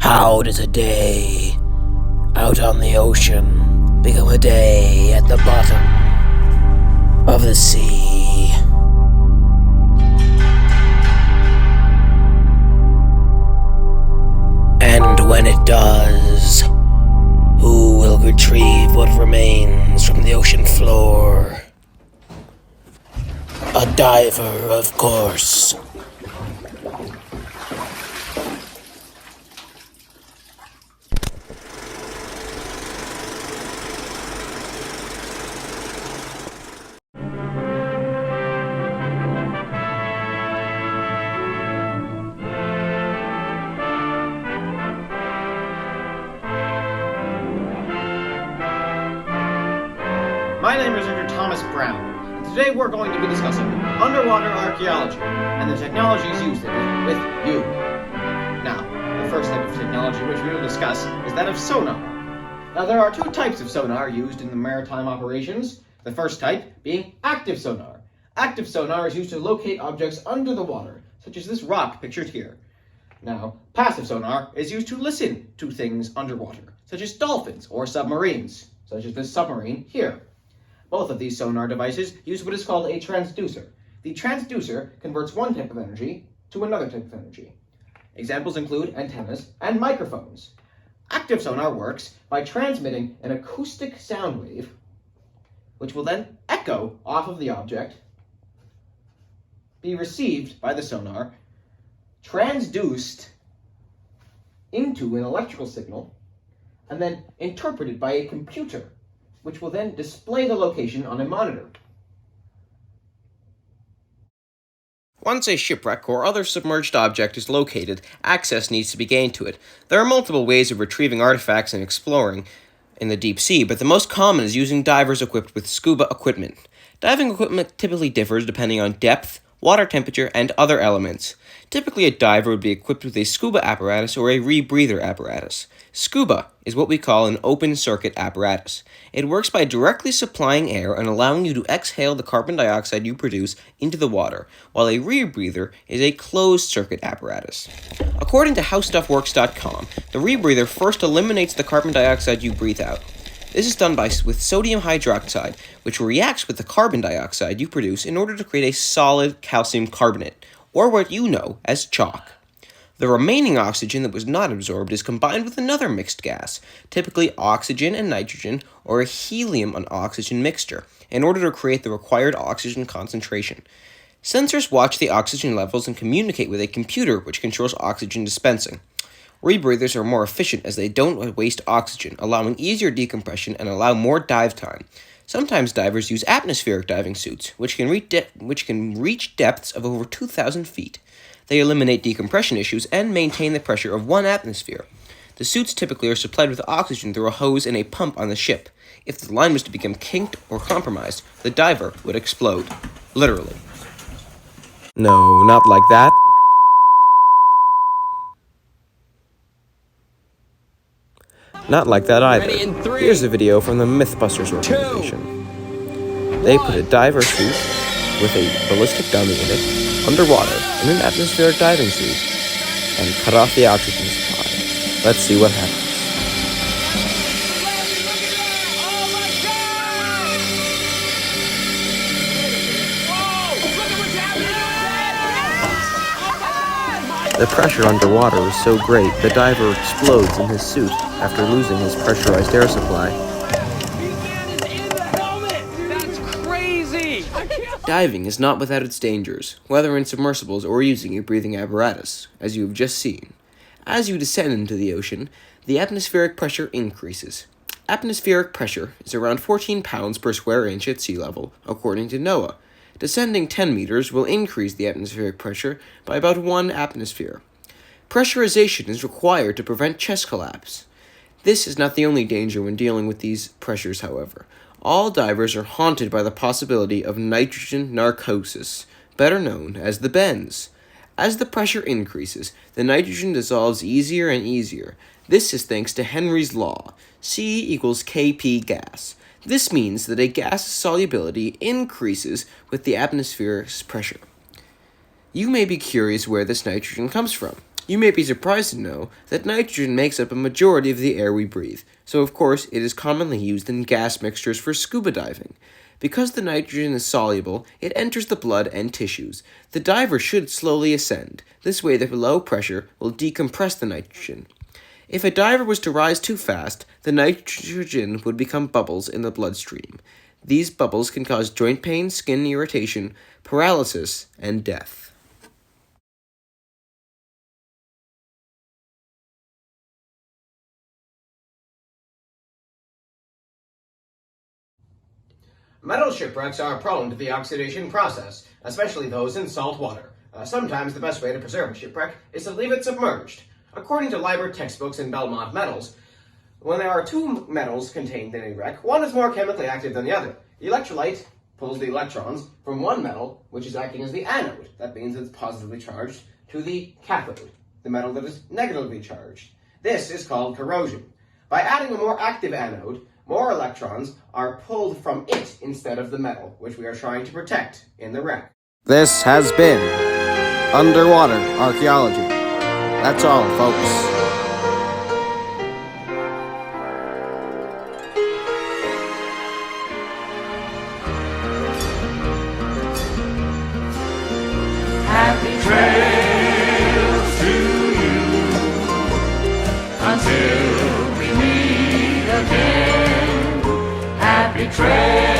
How does a day out on the ocean become a day at the bottom of the sea? And when it does, who will retrieve what remains from the ocean floor? A diver, of course. My name is Dr. Thomas Brown, and today we're going to be discussing underwater archaeology and the technologies used in it with you. Now, the first type of technology which we will discuss is that of sonar. Now, there are two types of sonar used in the maritime operations. The first type being active sonar. Active sonar is used to locate objects under the water, such as this rock pictured here. Now, passive sonar is used to listen to things underwater, such as dolphins or submarines, such as this submarine here. Both of these sonar devices use what is called a transducer. The transducer converts one type of energy to another type of energy. Examples include antennas and microphones. Active sonar works by transmitting an acoustic sound wave, which will then echo off of the object, be received by the sonar, transduced into an electrical signal, and then interpreted by a computer, which will then display the location on a monitor. Once a shipwreck or other submerged object is located, access needs to be gained to it. There are multiple ways of retrieving artifacts and exploring in the deep sea, but the most common is using divers equipped with scuba equipment. Diving equipment typically differs depending on depth, water temperature, and other elements. Typically, a diver would be equipped with a scuba apparatus or a rebreather apparatus. Scuba is what we call an open-circuit apparatus. It works by directly supplying air and allowing you to exhale the carbon dioxide you produce into the water, while a rebreather is a closed-circuit apparatus. According to HowStuffWorks.com, the rebreather first eliminates the carbon dioxide you breathe out. This is done with sodium hydroxide, which reacts with the carbon dioxide you produce in order to create a solid calcium carbonate, or what you know as chalk. The remaining oxygen that was not absorbed is combined with another mixed gas, typically oxygen and nitrogen, or a helium and oxygen mixture, in order to create the required oxygen concentration. Sensors watch the oxygen levels and communicate with a computer which controls oxygen dispensing. Rebreathers are more efficient as they don't waste oxygen, allowing easier decompression and allow more dive time. Sometimes divers use atmospheric diving suits, which can reach depths of over 2,000 feet. They eliminate decompression issues and maintain the pressure of 1 atmosphere. The suits typically are supplied with oxygen through a hose and a pump on the ship. If the line was to become kinked or compromised, the diver would explode. Literally. No, not like that. Not like that either. Here's a video from the Mythbusters organization. They put a diver suit with a ballistic dummy in it underwater in an atmospheric diving suit and cut off the oxygen supply. Let's see what happens. The pressure underwater is so great, the diver explodes in his suit after losing his pressurized air supply. That's crazy! Diving is not without its dangers, whether in submersibles or using a breathing apparatus, as you have just seen. As you descend into the ocean, the atmospheric pressure increases. Atmospheric pressure is around 14 pounds per square inch at sea level, according to NOAA. Descending 10 meters will increase the atmospheric pressure by about 1 atmosphere. Pressurization is required to prevent chest collapse. This is not the only danger when dealing with these pressures, however. All divers are haunted by the possibility of nitrogen narcosis, better known as the bends. As the pressure increases, the nitrogen dissolves easier and easier. This is thanks to Henry's law, C equals Kp gas. This means that a gas's solubility increases with the atmosphere's pressure. You may be curious where this nitrogen comes from. You may be surprised to know that nitrogen makes up a majority of the air we breathe, so of course it is commonly used in gas mixtures for scuba diving. Because the nitrogen is soluble, it enters the blood and tissues. The diver should slowly ascend. This way the low pressure will decompress the nitrogen. If a diver was to rise too fast, the nitrogen would become bubbles in the bloodstream. These bubbles can cause joint pain, skin irritation, paralysis, and death. Metal shipwrecks are prone to the oxidation process, especially those in salt water. Sometimes the best way to preserve a shipwreck is to leave it submerged. According to Liber textbooks in Belmont metals, when there are two metals contained in a wreck, one is more chemically active than the other. The electrolyte pulls the electrons from one metal, which is acting as the anode. That means it's positively charged, to the cathode, the metal that is negatively charged. This is called corrosion. By adding a more active anode, more electrons are pulled from it instead of the metal, which we are trying to protect in the wreck. This has been Underwater Archaeology. That's all, folks. Happy trails to you until we meet again. Happy trails.